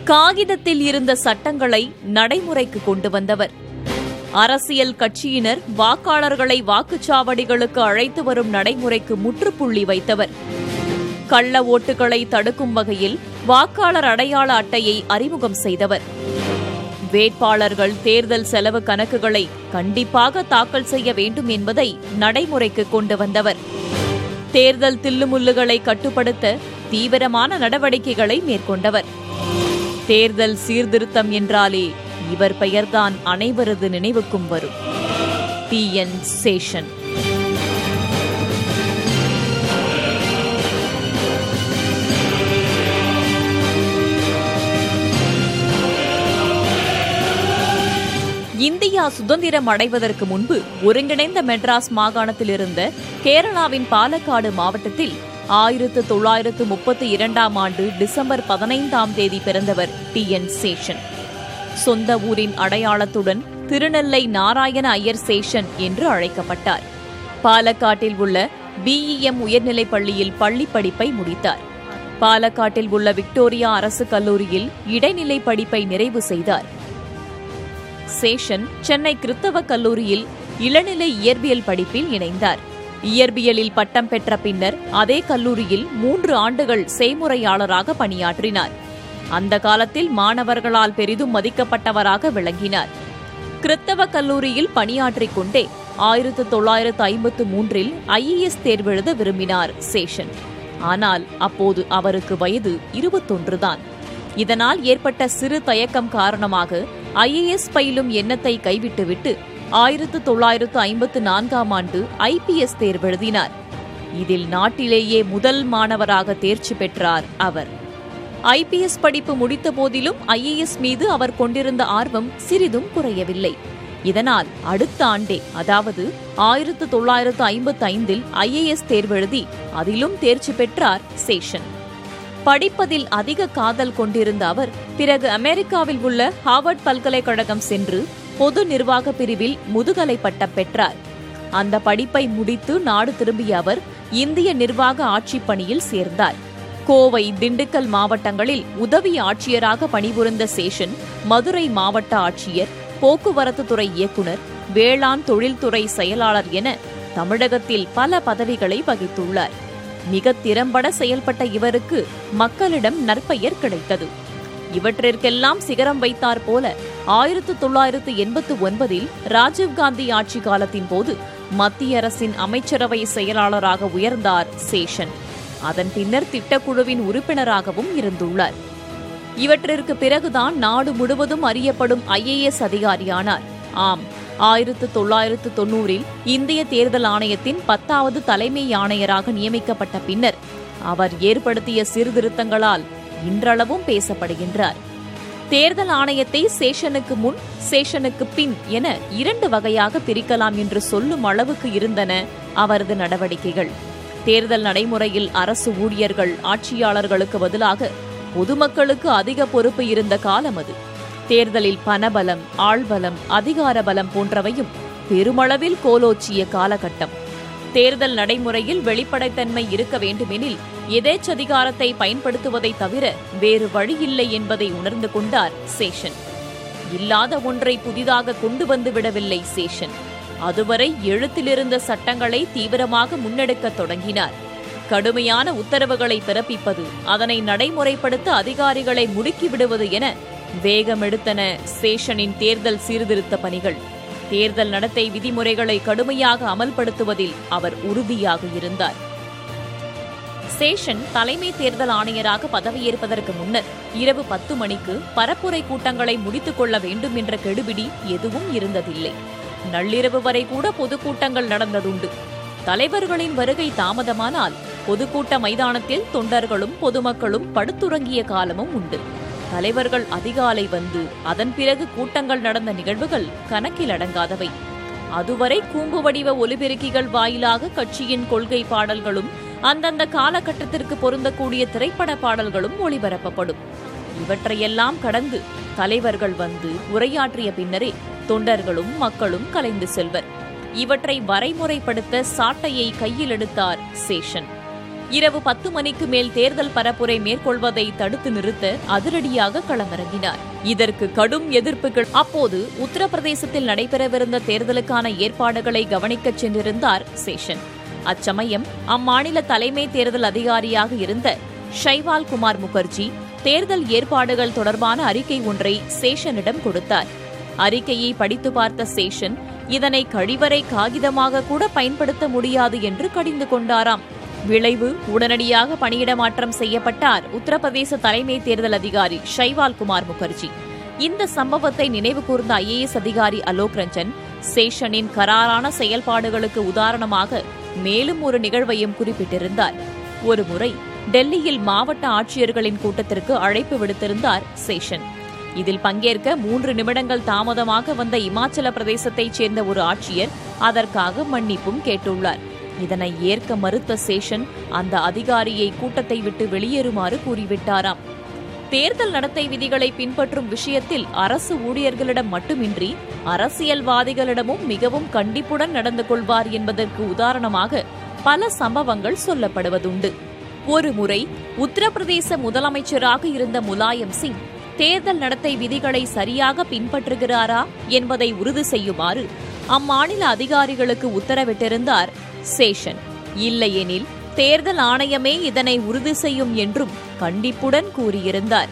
காகிதத்தில் இருந்த சட்டங்களை நடைமுறைக்கு கொண்டு வந்தவர். அரசியல் கட்சியினர் வாக்காளர்களை வாக்குச்சாவடிகளுக்கு அழைத்து வரும் நடைமுறைக்கு முற்றுப்புள்ளி வைத்தவர். கள்ள ஓட்டுகளை தடுக்கும் வகையில் வாக்காளர் அடையாள அட்டையை அறிமுகம் செய்தவர். வேட்பாளர்கள் தேர்தல் செலவு கணக்குகளை கண்டிப்பாக தாக்கல் செய்ய வேண்டும் என்பதை நடைமுறைக்கு கொண்டு வந்தவர். தேர்தல் தில்லுமுல்லுகளை கட்டுப்படுத்த தீவிரமான நடவடிக்கைகளை மேற்கொண்டவர். தேர்தல் சீர்திருத்தம் என்றாலே இவர் பெயர்தான் அனைவரது நினைவுக்கும் வரும். டி.என். சேஷன். இந்தியா சுதந்திரம் அடைவதற்கு முன்பு ஒருங்கிணைந்த மெட்ராஸ் மாகாணத்தில் இருந்த கேரளாவின் பாலக்காடு மாவட்டத்தில் 1932 டிசம்பர் 15 பிறந்தவர் டி.என். சேஷன். சொந்த ஊரின் அடையாளத்துடன் திருநெல்லை நாராயண ஐயர் சேஷன் என்று அழைக்கப்பட்டார். பாலக்காட்டில் உள்ள BEM உயர்நிலைப் பள்ளியில் பள்ளி படிப்பை முடித்தார். பாலக்காட்டில் உள்ள விக்டோரியா அரசு கல்லூரியில் இடைநிலை படிப்பை நிறைவு செய்தார். சேஷன் சென்னை கிறித்தவ கல்லூரியில் இளநிலை இயற்பியல் படிப்பில் இணைந்தார். இயற்பியலில் பட்டம் பெற்ற பின்னர் அதே கல்லூரியில் 3 ஆண்டுகள் செய்முறையாளராக பணியாற்றினார். அந்த காலத்தில் மாணவர்களால் பெரிதும் மதிக்கப்பட்டவராக விளங்கினார். கிறித்தவ கல்லூரியில் பணியாற்றிக் கொண்டே 1953 IAS தேர்வெழுத விரும்பினார் சேஷன். ஆனால் அப்போது அவருக்கு வயது 21 தான். இதனால் ஏற்பட்ட சிறு தயக்கம் காரணமாக IAS பயிலும் எண்ணத்தை கைவிட்டுவிட்டு 1954 IPS தேர்வெழுதினார். இதில் நாட்டிலேயே முதல் மாணவராக தேர்ச்சி பெற்றார் அவர். IPS படிப்பு முடித்த போதிலும் IAS மீது அவர் கொண்டிருந்த ஆர்வம் சிறிதும் குறையவில்லை. இதனால் அடுத்த ஆண்டே, அதாவது 1955 IAS தேர்வெழுதி அதிலும் தேர்ச்சி பெற்றார் சேஷன். படிப்பதில் அதிக காதல் கொண்டிருந்த அவர் பிறகு அமெரிக்காவில் உள்ள ஹார்வர்ட் பல்கலைக்கழகம் சென்று பொது நிர்வாக பிரிவில் முதுகலை பட்டம் பெற்றார். அந்த படிப்பை முடித்து நாடு திரும்பிய அவர் இந்திய நிர்வாக ஆட்சிப் பணியில் சேர்ந்தார். கோவை, திண்டுக்கல் மாவட்டங்களில் உதவி ஆட்சியராக பணிபுரிந்த சேஷன் மதுரை மாவட்ட ஆட்சியர், போக்குவரத்து துறை இயக்குநர், வேளாண் தொழில்துறை செயலாளர் என தமிழகத்தில் பல பதவிகளை வகித்துள்ளார். மிக திறம்பட செயல்பட்ட இவருக்கு மக்களிடம் நற்பெயர் கிடைத்தது. இவற்றிற்கெல்லாம் சிகரம் வைத்தார் போல 1989 ராஜீவ்காந்தி ஆட்சி காலத்தின் போது மத்திய அரசின் அமைச்சரவை செயலாளராக உயர்ந்தார் சேஷன். அதன் பின்னர் திட்டக்குழுவின் உறுப்பினராகவும் இருந்துள்ளார். இவற்றிற்கு பிறகுதான் நாடு முழுவதும் அறியப்படும் IAS அதிகாரியானார். ஆம், 1990 இந்திய தேர்தல் ஆணையத்தின் 10வது தலைமை ஆணையராக நியமிக்கப்பட்ட பின்னர் அவர் ஏற்படுத்திய சீர்திருத்தங்களால் இன்றளவும் பேசப்படுகின்றார். தேர்தல் ஆணையத்தை சேஷனுக்கு முன், சேஷனுக்கு பின் என 2 வகையாக பிரிக்கலாம் என்று சொல்லும் அளவுக்கு இருந்தன அவரது நடவடிக்கைகள். தேர்தல் நடைமுறையில் அரசு ஊழியர்கள், ஆட்சியாளர்களுக்கு பதிலாக பொதுமக்களுக்கு அதிக பொறுப்பு இருந்த காலம் அது. தேர்தலில் பணபலம், ஆள்பலம், அதிகார பலம் போன்றவையும் பெருமளவில் கோலோச்சிய காலகட்டம். தேர்தல் நடைமுறையில் வெளிப்படைத்தன்மை இருக்க வேண்டுமெனில் எதேச்சதிகாரத்தை பயன்படுத்துவதை தவிர வேறு வழியில்லை என்பதை உணர்ந்து கொண்டார் சேஷன். இல்லாத ஒன்றை புதிதாக கொண்டு வந்து விடவில்லை சேஷன். அதுவரை எழுத்திலிருந்த சட்டங்களை தீவிரமாக முன்னெடுக்கத் தொடங்கினார். கடுமையான உத்தரவுகளை பிறப்பிப்பது, அதனை நடைமுறைப்படுத்த அதிகாரிகளை முடுக்கிவிடுவது என வேகமெடுத்தன சேஷனின் தேர்தல் சீர்திருத்த பணிகள். தேர்தல் நடத்தை விதிமுறைகளை கடுமையாக அமல்படுத்துவதில் அவர் உறுதியாக இருந்தார். சேஷன் தலைமை தேர்தல் ஆணையராக பதவியேற்பதற்கு முன்னர் இரவு 10 மணிக்கு பரப்புரை கூட்டங்களை முடித்துக் கொள்ள வேண்டும் என்ற கெடுபிடி எதுவும் இருந்ததில்லை. நள்ளிரவு வரை கூட பொதுக்கூட்டங்கள் நடந்ததுண்டு. தலைவர்களின் வருகை தாமதமானால் பொதுக்கூட்ட மைதானத்தில் தொண்டர்களும் பொதுமக்களும் படுத்துறங்கிய காலமும் உண்டு. தலைவர்கள் அதிகாலை வந்து அதன் பிறகு கூட்டங்கள் நடந்த நிகழ்வுகள் கணக்கில் அடங்காதவை. அதுவரை கூம்பு வடிவ ஒலிபெருக்கிகள் வாயிலாக கட்சியின் கொள்கை பாடல்களும் அந்தந்த காலகட்டத்திற்கு பொருந்தக்கூடிய திரைப்பட பாடல்களும் ஒளிபரப்பப்படும். இவற்றையெல்லாம் கடந்து தலைவர்கள் வந்து உரையாற்றிய பின்னரே தொண்டர்களும் மக்களும் கலைந்து செல்வர். இவற்றை வரைமுறைப்படுத்த சாட்டையை கையில் எடுத்தார் சேஷன். இரவு 10 மணிக்கு மேல் தேர்தல் பரப்புரை மேற்கொள்வதை தடுத்து நிறுத்த அதிரடியாக களமிறங்கினார். இதற்கு கடும் எதிர்ப்புகள். அப்போது உத்தரப்பிரதேசத்தில் நடைபெறவிருந்த தேர்தலுக்கான ஏற்பாடுகளை கவனிக்கச் சென்றிருந்தார் சேஷன். அச்சமயம் அம்மாநில தலைமை தேர்தல் அதிகாரியாக இருந்த ஷைவால் குமார் முகர்ஜி தேர்தல் ஏற்பாடுகள் தொடர்பான அறிக்கை ஒன்றை சேஷனிடம் கொடுத்தார். அறிக்கையை படித்து பார்த்த சேஷன் இதனை கழிவறை காகிதமாக கூட பயன்படுத்த முடியாது என்று கடிந்து கொண்டாராம். விளைவு, உடனடியாக பணியிட மாற்றம் செய்யப்பட்டார் உத்தரப்பிரதேச தலைமை தேர்தல் அதிகாரி ஷைவால் குமார் முகர்ஜி. இந்த சம்பவத்தை நினைவு கூர்ந்த IAS அதிகாரி அலோக் ரஞ்சன் சேஷனின் கராரான செயல்பாடுகளுக்கு உதாரணமாக மேலும் ஒரு நிகழ்வையும் குறிப்பிட்டிருந்தார். ஒருமுறை டெல்லியில் மாவட்ட ஆட்சியர்களின் கூட்டத்திற்கு அழைப்பு விடுத்திருந்தார் சேஷன். இதில் பங்கேற்க 3 நிமிடங்கள் தாமதமாக வந்த இமாச்சல பிரதேசத்தைச் சேர்ந்த ஒரு ஆட்சியர் அதற்காக மன்னிப்பும் கேட்டுள்ளார். இதனை ஏற்க மறுத்த சேஷன் அந்த அதிகாரியை கூட்டத்தை விட்டு வெளியேறுமாறு கூறிவிட்டாராம். தேர்தல் நடத்தை விதிகளை பின்பற்றும் விஷயத்தில் அரசு ஊழியர்களிடம் மட்டுமின்றி அரசியல்வாதிகளிடமும் மிகவும் கண்டிப்புடன் நடந்து கொள்வார் என்பதற்கு உதாரணமாக பல சம்பவங்கள் சொல்லப்படுவதுண்டு. ஒருமுறை உத்தரப்பிரதேச முதலமைச்சராக இருந்த முலாயம் சிங் தேர்தல் நடத்தை விதிகளை சரியாக பின்பற்றுகிறாரா என்பதை உறுதி செய்யுமாறு அம்மாநில அதிகாரிகளுக்கு உத்தரவிட்டிருந்தார் சேஷன். இல்லையெனில் தேர்தல் ஆணையமே இதனை உறுதி செய்யும் என்றும் கண்டிப்புடன் கூறியிருந்தார்.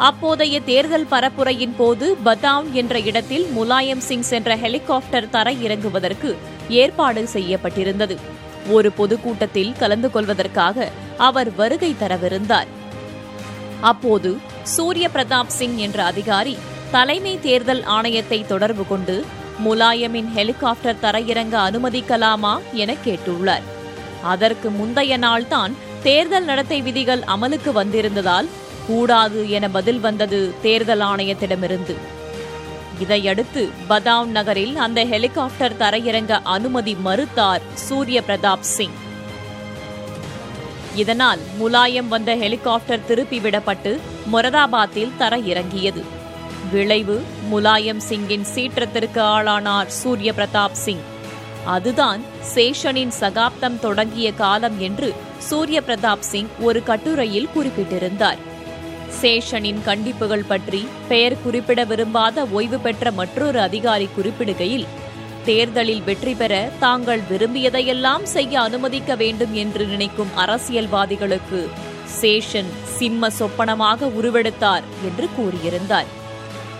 அப்போதைய தேர்தல் பரப்புரையின் போது பதாவுன் என்ற இடத்தில் முலாயம் சிங் சென்ற ஹெலிகாப்டர் தரை இறங்குவதற்கு ஏற்பாடு செய்யப்பட்டிருந்தது. ஒரு பொதுக்கூட்டத்தில் கலந்து கொள்வதற்காக அவர் வருகை தரவிருந்தார். அப்போது சூரிய பிரதாப் சிங் என்ற அதிகாரி தலைமை தேர்தல் ஆணையத்தை தொடர்பு கொண்டு முலாயமின் ஹெலிகாப்டர் தரையிறங்க அனுமதிக்கலாமா என கேட்டுள்ளார். அதற்கு முந்தைய நாள்தான் தேர்தல் நடத்தை விதிகள் அமலுக்கு வந்திருந்ததால் கூடாது என பதில் வந்தது தேர்தல் ஆணையத்திடமிருந்து. இதையடுத்து பதாவுன் நகரில் அந்த ஹெலிகாப்டர் தரையிறங்க அனுமதி மறுத்தார் சூரிய பிரதாப் சிங். இதனால் முலாயம் வந்த ஹெலிகாப்டர் திருப்பிவிடப்பட்டு மொரதாபாத்தில் தரையிறங்கியது. விளைவு, முலாயம் சிங்கின் சீற்றத்திற்கு ஆளானார் சூரிய பிரதாப் சிங். அதுதான் சேஷனின் சகாப்தம் தொடங்கிய காலம் என்று சூரிய பிரதாப் சிங் ஒரு கட்டுரையில் குறிப்பிட்டிருந்தார். சேஷனின் கண்டிப்புகள் பற்றி பெயர் குறிப்பிட விரும்பாத ஓய்வு பெற்ற மற்றொரு அதிகாரி குறிப்பிடுகையில், தேர்தலில் வெற்றி பெற தாங்கள் விரும்பியதையெல்லாம் செய்ய அனுமதிக்க வேண்டும் என்று நினைக்கும் அரசியல்வாதிகளுக்கு சேஷன் சிம்ம சொப்பனமாக உருவெடுத்தார் என்று கூறியிருந்தார்.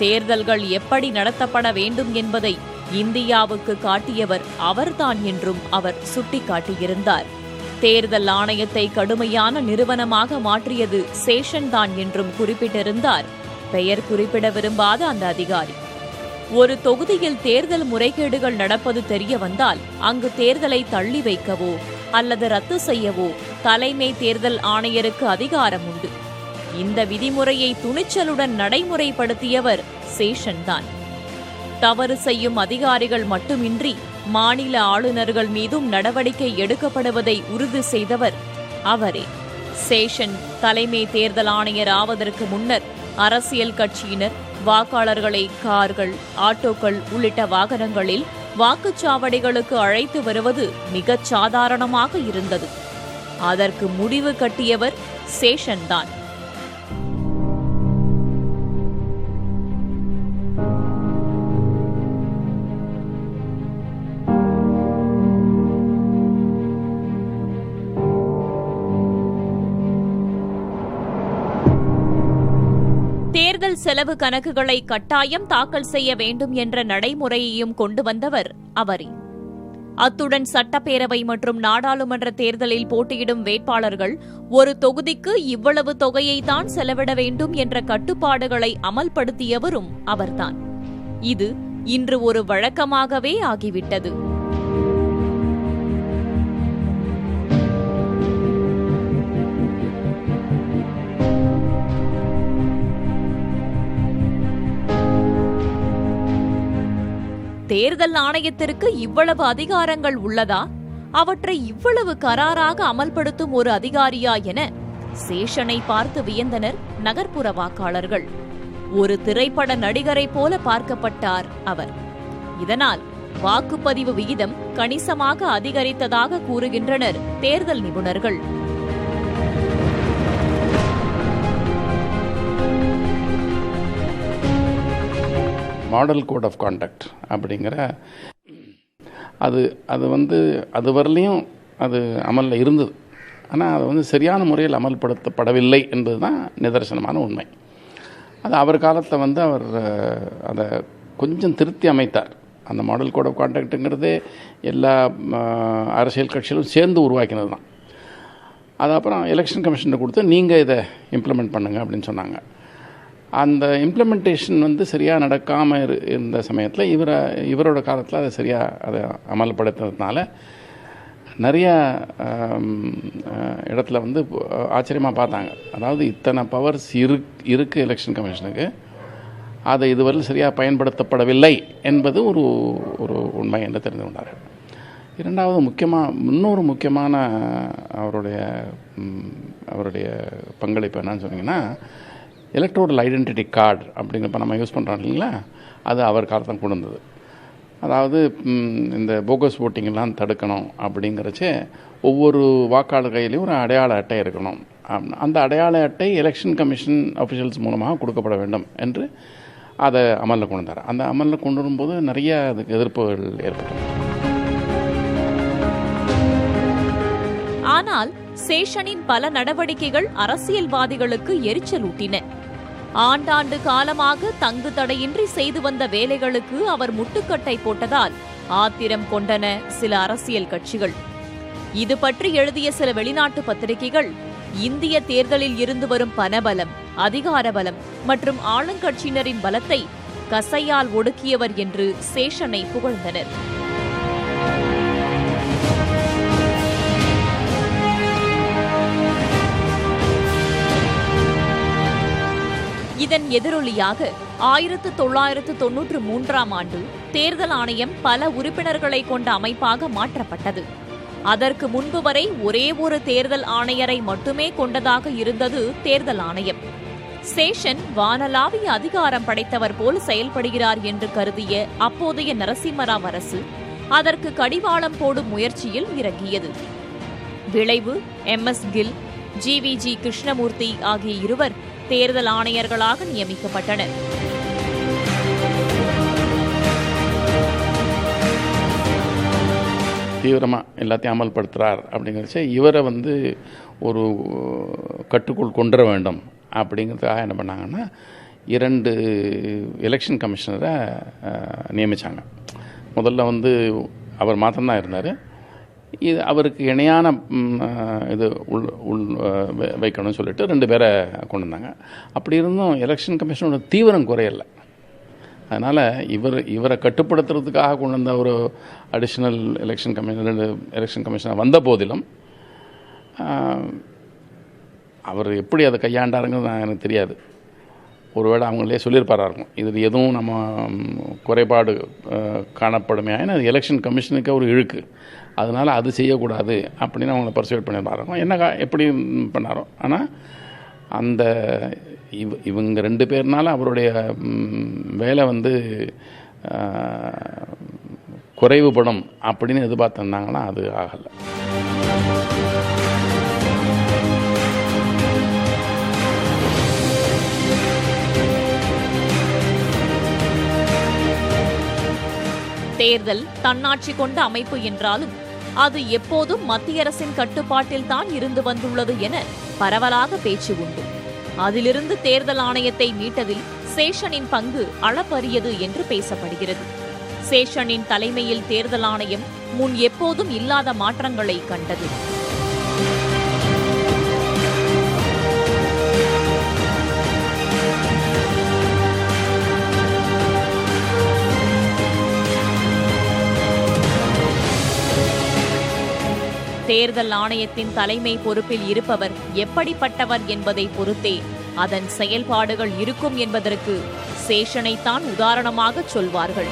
தேர்தல்கள் எப்படி நடத்தப்பட வேண்டும் என்பதை இந்தியாவுக்கு காட்டியவர் அவர்தான் என்றும் அவர் சுட்டிக்காட்டியிருந்தார். தேர்தல் ஆணையத்தை கடுமையான நிறுவனமாக மாற்றியது சேஷன் தான் என்றும் குறிப்பிட்டிருந்தார் பெயர் குறிப்பிட விரும்பாத அந்த அதிகாரி. ஒரு தொகுதியில் தேர்தல் முறைகேடுகள் நடப்பது தெரிய வந்தால் அங்கு தேர்தலை தள்ளி வைக்கவோ அல்லது ரத்து செய்யவோ தலைமை தேர்தல் ஆணையருக்கு அதிகாரம் உண்டு. இந்த விதிமுறையை துணிச்சலுடன் நடைமுறைப்படுத்தியவர் சேஷன் தான். தவறு செய்யும் அதிகாரிகள் மட்டுமின்றி மாநில ஆளுநர்கள் மீதும் நடவடிக்கை எடுக்கப்படுவதை உறுதி செய்தவர் அவரே. சேஷன் தலைமை தேர்தல் ஆணையர் ஆவதற்கு முன்னர் அரசியல் கட்சியினர் வாக்காளர்களை கார்கள், ஆட்டோக்கள் உள்ளிட்ட வாகனங்களில் வாக்குச்சாவடிகளுக்கு அழைத்து வருவது மிகச் சாதாரணமாக இருந்தது. அதற்கு முடிவு கட்டியவர் சேஷன் தான். தேர்தல் செலவு கணக்குகளை கட்டாயம் தாக்கல் செய்ய வேண்டும் என்ற நடைமுறையையும் கொண்டு வந்தவர் அவரே. அத்துடன் சட்டப்பேரவை மற்றும் நாடாளுமன்ற தேர்தலில் போட்டியிடும் வேட்பாளர்கள் ஒரு தொகுதிக்கு இவ்வளவு தொகையை தான் செலவிட வேண்டும் என்ற கட்டுப்பாடுகளை அமல்படுத்தியவரும் அவர்தான். இது இன்று ஒரு வழக்கமாகவே ஆகிவிட்டது. தேர்தல் ஆணையத்திற்கு இவ்வளவு அதிகாரங்கள் உள்ளதா? அவற்றை இவ்வளவு கராராக அமல்படுத்தும் ஒரு அதிகாரியா என சேஷனை பார்த்து வியந்தனர் நகர்ப்புற வாக்காளர்கள். ஒரு திரைப்பட நடிகரை போல பார்க்கப்பட்டார் அவர். இதனால் வாக்குப்பதிவு விகிதம் கணிசமாக அதிகரித்ததாக கூறுகின்றனர் தேர்தல் நிபுணர்கள். மாடல் கோட் ஆஃப் கான்டக்ட் அப்படிங்கிற அது வரலையும் அது அமலில் இருந்தது. ஆனால் அது சரியான முறையில் அமல்படுத்தப்படவில்லை என்பது தான் நிதர்சனமான உண்மை. அது அவர் காலத்தில் அவர் அதை கொஞ்சம் திருத்தி அமைத்தார். அந்த மாடல் கோட் ஆஃப் கான்டக்ட்டுங்கிறது எல்லா அரசியல் கட்சிகளும் சேர்ந்து உருவாக்கினது தான். அது அப்புறம் எலெக்ஷன் கமிஷனை கொடுத்து நீங்கள் இதை இம்ப்ளிமெண்ட் பண்ணுங்கள் அப்படின்னு சொன்னாங்க. அந்த இம்ப்ளிமெண்டேஷன் சரியாக நடக்காமல் இருந்த சமயத்தில் இவரோட காலத்தில் அதை சரியாக அதை அமல்படுத்துறதுனால நிறைய இடத்துல ஆச்சரியமாக பார்த்தாங்க. அதாவது இத்தனை பவர்ஸ் இருக்குது எலெக்ஷன் கமிஷனுக்கு, அதை இதுவரையில் சரியாக பயன்படுத்தப்படவில்லை என்பது ஒரு ஒரு உண்மை என்று தெரிந்து கொண்டார்கள். இரண்டாவது இன்னொரு முக்கியமான அவருடைய பங்களிப்பு என்னன்னு சொன்னீங்கன்னா, எலக்ட்ரோரல் ஐடென்டிட்டி கார்டு அப்படிங்கிறப்ப நம்ம யூஸ் பண்ணுறோம் இல்லைங்களா, அது அவர் காலத்தில் கொண்டு வந்தது. அதாவது இந்த போகஸ் ஓட்டிங்கெல்லாம் தடுக்கணும் அப்படிங்கிறச்சே ஒவ்வொரு வாக்காளர் கையிலையும் ஒரு அடையாள அட்டை இருக்கணும். அந்த அடையாள அட்டை எலெக்ஷன் கமிஷன் அஃபிஷியல்ஸ் மூலமாக கொடுக்கப்பட வேண்டும் என்று அதை அமலில் கொண்டு வந்தார். அந்த அமலில் கொண்டு வரும்போது நிறைய அதுக்கு எதிர்ப்புகள் ஏற்பட்டது. ஆனால் சேஷனின் பல நடவடிக்கைகள் அரசியல்வாதிகளுக்கு எரிச்சலூட்டின. ஆண்டாண்டு காலமாக தங்கு தடையின்றி செய்து வந்த வேலைகளுக்கு அவர் முட்டுக்கட்டை போட்டதால் ஆத்திரம் கொண்டன சில அரசியல் கட்சிகள். இது பற்றி எழுதிய சில வெளிநாட்டு பத்திரிகைகள் இந்திய தேர்தலில் இருந்து வரும் பணபலம், அதிகார பலம் மற்றும் ஆளுங்கட்சியினரின் பலத்தை கசையால் ஒடுக்கியவர் என்று சேஷனை புகழ்ந்தனர். இதன் எதிரொலியாக 1993ஆம் ஆண்டு தேர்தல் ஆணையம் பல உறுப்பினர்களை கொண்ட அமைப்பாக மாற்றப்பட்டது. அதற்கு முன்பு வரை ஒரே ஒரு தேர்தல் ஆணையரை மட்டுமே கொண்டதாக இருந்தது தேர்தல் ஆணையம். சேஷன் வானளாவிய அதிகாரம் படைத்தவர் போல் செயல்படுகிறார் என்று கருதிய அப்போதைய நரசிம்மராவ் அரசு அதற்கு கடிவாளம் போடும் முயற்சியில் இறங்கியது. விளைவு MS கில், GVG கிருஷ்ணமூர்த்தி ஆகிய இருவர் தேர்தல் ஆணையர்களாக நியமிக்கப்பட்டனர். தீவிரமாக எல்லாத்தையும் அமல்படுத்துகிறார் அப்படிங்கிறச்ச இவரை ஒரு கட்டுக்குள் கொண்டு வர வேண்டும் அப்படிங்கிறதுக்காக என்ன பண்ணாங்கன்னா 2 எலெக்ஷன் கமிஷனரை நியமித்தாங்க. முதல்ல அவர் மாத்திரம்தான் இருந்தார். இது அவருக்கு இணையான இது வைக்கணும்னு சொல்லிட்டு 2 பேரை கொண்டு வந்தாங்க. அப்படி இருந்தும் எலெக்ஷன் கமிஷனோட தீவிரம் குறையலை. அதனால் இவரை கட்டுப்படுத்துறதுக்காக கொண்டு வந்த ஒரு அடிஷ்னல் எலெக்ஷன் கமிஷனர் வந்த போதிலும் அவர் எப்படி அதை கையாண்டாருங்கிறது எனக்கு தெரியாது. ஒருவேளை அவங்களே சொல்லியிருப்பாரா இருக்கும், இதில் எதுவும் நம்ம குறைபாடு காணப்படுமே, ஏன்னா அது எலெக்ஷன் கமிஷனுக்கு ஒரு இழுக்கு, அதனால் அது செய்யக்கூடாது அப்படின்னு அவங்கள பர்சுவேட் பண்ணியிருப்பாருக்கும். என்ன எப்படி பண்ணாரோ. ஆனால் அந்த இவங்க 2 பேர்னால அவருடைய வேலை குறைவுபடும் அப்படின்னு எதிர்பார்த்துருந்தாங்கன்னா அது ஆகலை. தேர்தல் தன்னாட்சி கொண்ட அமைப்பு என்றாலும் அது எப்போதும் மத்திய அரசின் கட்டுப்பாட்டில் தான் இருந்து வந்துள்ளது என பரவலாக பேச்சு உண்டு. அதிலிருந்து தேர்தல் ஆணையத்தை மீட்டதில் சேஷனின் பங்கு அளப்பரியது என்று பேசப்படுகிறது. சேஷனின் தலைமையில் தேர்தல் ஆணையம் முன் எப்போதும் இல்லாத மாற்றங்களை கண்டது. தேர்தல் ஆணையத்தின் தலைமை பொறுப்பில் இருப்பவர் எப்படிப்பட்டவர் என்பதை பொறுத்தே அதன் செயல்பாடுகள் இருக்கும் என்பதற்கு சேஷனைத்தான் உதாரணமாக சொல்வார்கள்.